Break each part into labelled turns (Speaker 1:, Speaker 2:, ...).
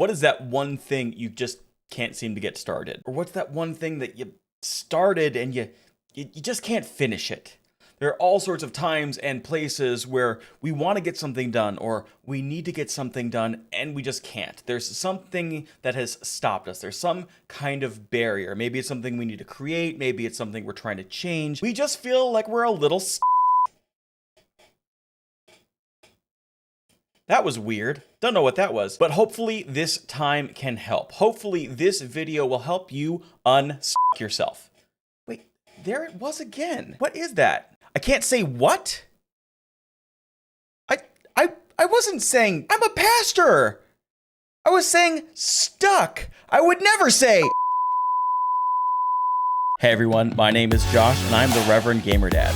Speaker 1: What is that one thing you just can't seem to get started? Or what's that one thing that you started and you just can't finish it? There are all sorts of times and places where we want to get something done or we need to get something done and we just can't. There's something that has stopped us. There's some kind of barrier. Maybe it's something we need to create. Maybe it's something we're trying to change. We just feel like we're a little That was weird. Don't know what that was. But hopefully this time can help. Hopefully this video will help you unstuck yourself. Wait, there it was again. What is that? I can't say what? I wasn't saying, I'm a pastor. I was saying stuck. I would never say. Hey everyone, my name is Josh and I'm the Reverend Gamer Dad.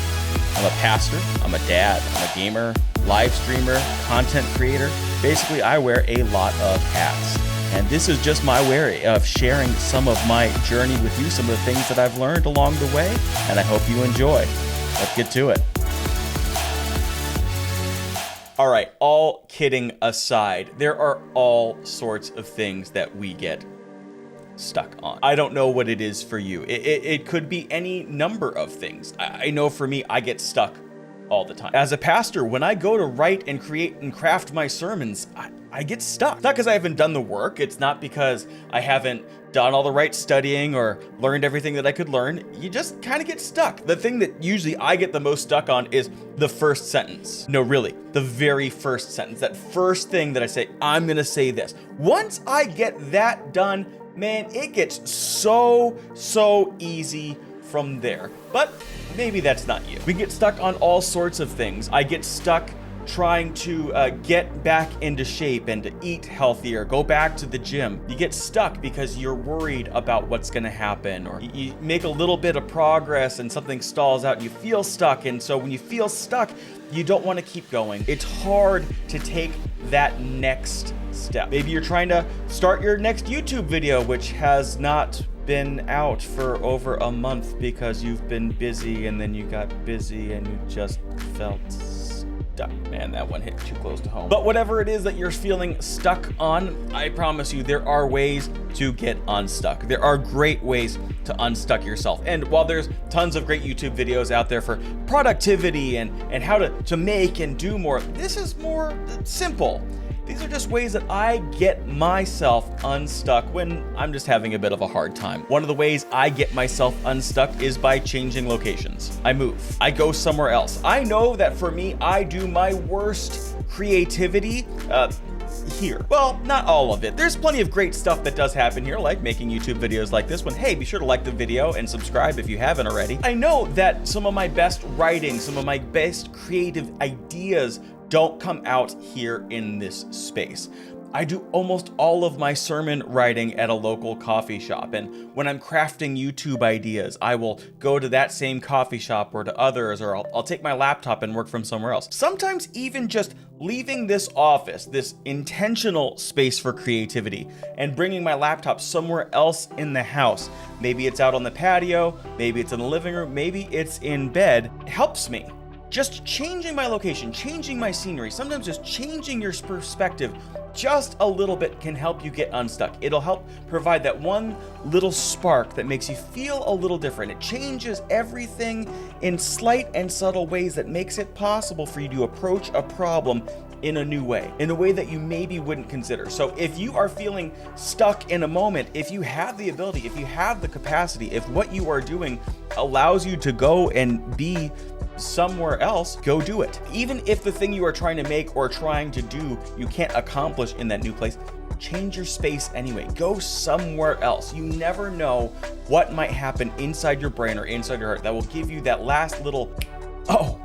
Speaker 1: I'm a pastor, I'm a dad, I'm a gamer, live streamer, content creator. Basically, I wear a lot of hats. And this is just my way of sharing some of my journey with you, some of the things that I've learned along the way, and I hope you enjoy. Let's get to it. All right, all kidding aside, there are all sorts of things that we get stuck on. I don't know what it is for you. It could be any number of things. I know for me, I get stuck all the time. As a pastor, when I go to write and create and craft my sermons, I get stuck. It's not because I haven't done the work. It's not because I haven't done all the right studying or learned everything that I could learn. You just kind of get stuck. The thing that usually I get the most stuck on is the first sentence. No, really, the very first sentence. That first thing that I say, I'm gonna say this. Once I get that done, man, it gets so easy from there. But maybe that's not you. We get stuck on all sorts of things. I get stuck trying to get back into shape and to eat healthier, go back to the gym. You get stuck because you're worried about what's gonna happen, or you make a little bit of progress and something stalls out and you feel stuck. And so when you feel stuck, you don't want to keep going. It's hard to take that next step. Maybe you're trying to start your next YouTube video, which has not been out for over a month because you've been busy and then you got busy and you just felt stuck. Man, that one hit too close to home. But whatever it is that you're feeling stuck on, I promise you there are ways to get unstuck. There are great ways to unstuck yourself. And while there's tons of great YouTube videos out there for productivity and how to make and do more, this is more simple. These are just ways that I get myself unstuck when I'm just having a bit of a hard time. One of the ways I get myself unstuck is by changing locations. I move. I go somewhere else. I know that for me, I do my worst creativity here. Well, not all of it. There's plenty of great stuff that does happen here, like making YouTube videos like this one. Hey, be sure to like the video and subscribe if you haven't already. I know that some of my best writing, some of my best creative ideas don't come out here in this space. I do almost all of my sermon writing at a local coffee shop. And when I'm crafting YouTube ideas, I will go to that same coffee shop or to others, or I'll take my laptop and work from somewhere else. Sometimes even just leaving this office, this intentional space for creativity, and bringing my laptop somewhere else in the house. Maybe it's out on the patio, maybe it's in the living room, maybe it's in bed, helps me. Just changing my location, changing my scenery, sometimes just changing your perspective just a little bit can help you get unstuck. It'll help provide that one little spark that makes you feel a little different. It changes everything in slight and subtle ways that makes it possible for you to approach a problem in a new way, in a way that you maybe wouldn't consider. So if you are feeling stuck in a moment, if you have the ability, if you have the capacity, if what you are doing allows you to go and be somewhere else, go do it. Even if the thing you are trying to make or trying to do, you can't accomplish in that new place, change your space anyway. Go somewhere else. You never know what might happen inside your brain or inside your heart that will give you that last little, oh,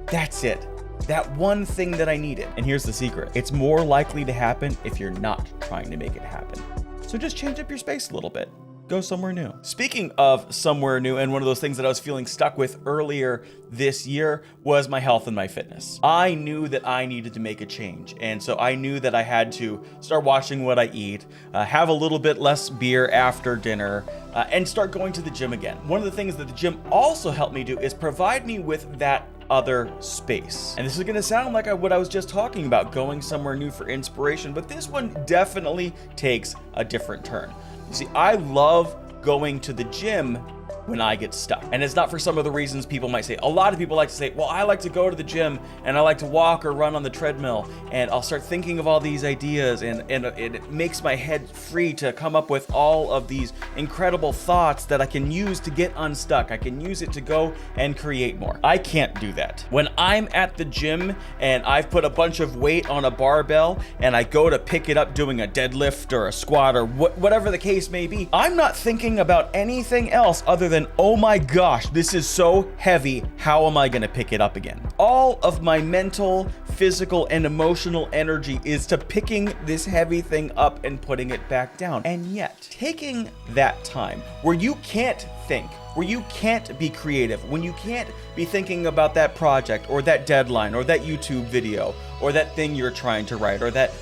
Speaker 1: that's it. That one thing that I needed. And here's the secret. It's more likely to happen if you're not trying to make it happen. So just change up your space a little bit. Go somewhere new. Speaking of somewhere new, and one of those things that I was feeling stuck with earlier this year was my health and my fitness. I knew that I needed to make a change. And so I knew that I had to start watching what I eat, have a little bit less beer after dinner, and start going to the gym again. One of the things that the gym also helped me do is provide me with that other space. And this is gonna sound like what I was just talking about, going somewhere new for inspiration, but this one definitely takes a different turn. You see, I love going to the gym when I get stuck. And it's not for some of the reasons people might say. A lot of people like to say, well, I like to go to the gym and I like to walk or run on the treadmill, and I'll start thinking of all these ideas, and it makes my head free to come up with all of these incredible thoughts that I can use to get unstuck. I can use it to go and create more. I can't do that. When I'm at the gym and I've put a bunch of weight on a barbell and I go to pick it up doing a deadlift or a squat or whatever the case may be, I'm not thinking about anything else other than, oh my gosh, this is so heavy. How am I gonna pick it up again? All of my mental, physical, and emotional energy is to picking this heavy thing up and putting it back down. And yet, taking that time where you can't think, where you can't be creative, when you can't be thinking about that project or that deadline or that YouTube video or that thing you're trying to write or that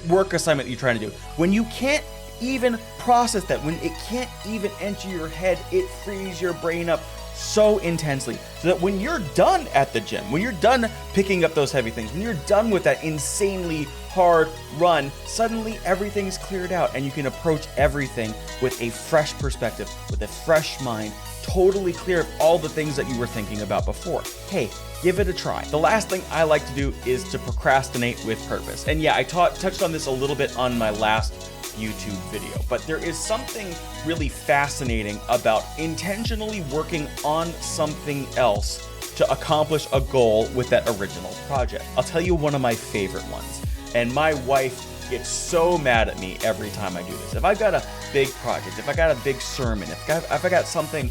Speaker 1: work assignment you're trying to do, when you can't even process that, when it can't even enter your head, it frees your brain up so intensely, so that when you're done at the gym, when you're done picking up those heavy things, when you're done with that insanely hard run, suddenly everything's cleared out and you can approach everything with a fresh perspective, with a fresh mind, totally clear of all the things that you were thinking about before. Hey, give it a try. The last thing I like to do is to procrastinate with purpose. And yeah, I touched on this a little bit on my last YouTube video, but there is something really fascinating about intentionally working on something else to accomplish a goal with that original project. I'll tell you one of my favorite ones, and my wife gets so mad at me every time I do this. If I've got a big project, if I got a big sermon, if I got something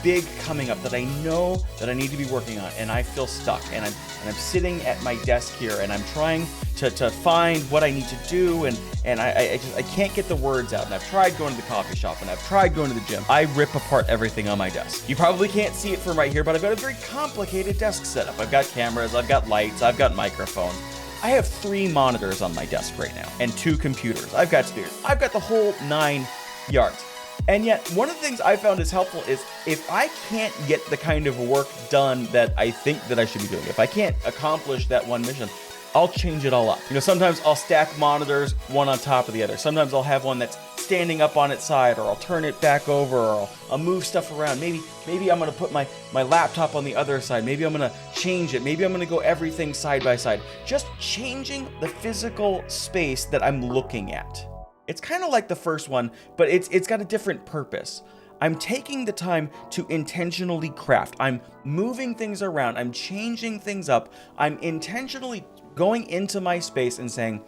Speaker 1: big coming up that I know that I need to be working on, and I feel stuck, and I'm sitting at my desk here and I'm trying to find what I need to do, and I can't get the words out, and I've tried going to the coffee shop and I've tried going to the gym. I rip apart everything on my desk. You probably can't see it from right here, but I've got a very complicated desk setup. I've got cameras, I've got lights, I've got microphone. I have 3 monitors on my desk right now and 2 computers. I've got speakers. I've got the whole 9 yards. And yet, one of the things I found is helpful is if I can't get the kind of work done that I think that I should be doing, if I can't accomplish that one mission, I'll change it all up. You know, sometimes I'll stack monitors one on top of the other. Sometimes I'll have one that's standing up on its side, or I'll turn it back over, or I'll move stuff around. Maybe I'm gonna put my laptop on the other side. Maybe I'm gonna change it. Maybe I'm gonna go everything side by side. Just changing the physical space that I'm looking at. It's kind of like the first one, but it's got a different purpose. I'm taking the time to intentionally craft. I'm moving things around. I'm changing things up. I'm intentionally going into my space and saying,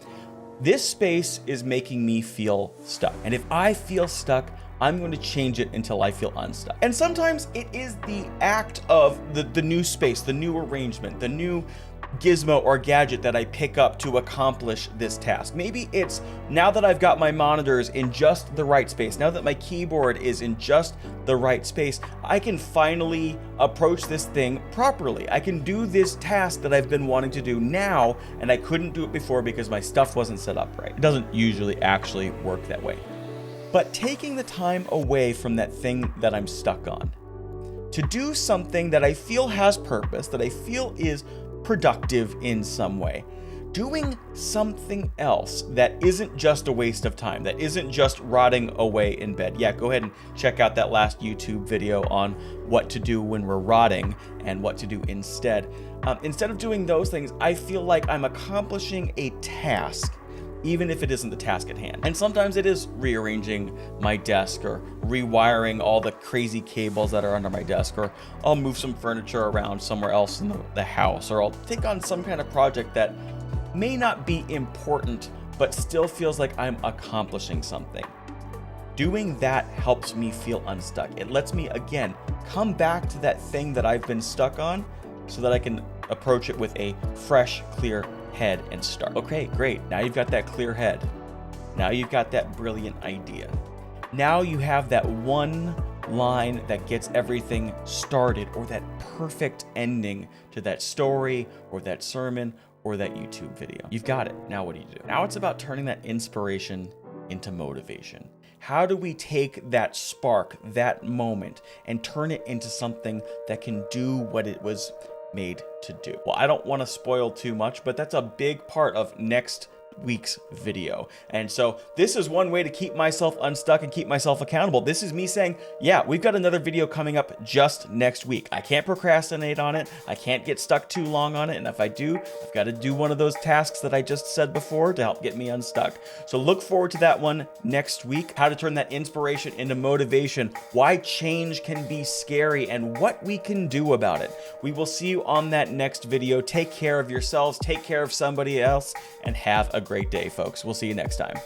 Speaker 1: this space is making me feel stuck. And if I feel stuck, I'm going to change it until I feel unstuck. And sometimes it is the act of the new space, the new arrangement, the new gizmo or gadget that I pick up to accomplish this task. Maybe it's now that I've got my monitors in just the right space, now that my keyboard is in just the right space, I can finally approach this thing properly. I can do this task that I've been wanting to do now, and I couldn't do it before because my stuff wasn't set up right. It doesn't usually actually work that way. But taking the time away from that thing that I'm stuck on to do something that I feel has purpose, that I feel is productive in some way, doing something else that isn't just a waste of time, that isn't just rotting away in bed. Yeah, go ahead and check out that last YouTube video on what to do when we're rotting and what to do instead. Instead of doing those things, I feel like I'm accomplishing a task, even if it isn't the task at hand. And sometimes it is rearranging my desk or rewiring all the crazy cables that are under my desk, or I'll move some furniture around somewhere else in the house, or I'll take on some kind of project that may not be important, but still feels like I'm accomplishing something. Doing that helps me feel unstuck. It lets me, again, come back to that thing that I've been stuck on so that I can approach it with a fresh, clear head and start. Okay, great. Now you've got that clear head. Now you've got that brilliant idea. Now you have that one line that gets everything started, or that perfect ending to that story or that sermon or that YouTube video. You've got it. Now what do you do? Now it's about turning that inspiration into motivation. How do we take that spark, that moment, and turn it into something that can do what it was made to do. Well, I don't want to spoil too much, but that's a big part of next week's video. And so this is one way to keep myself unstuck and keep myself accountable. This is me saying, yeah, we've got another video coming up just next week. I can't procrastinate on it. I can't get stuck too long on it. And if I do, I've got to do one of those tasks that I just said before to help get me unstuck. So look forward to that one next week. How to turn that inspiration into motivation, why change can be scary, and what we can do about it. We will see you on that next video. Take care of yourselves, take care of somebody else, and have a great day, folks. We'll see you next time.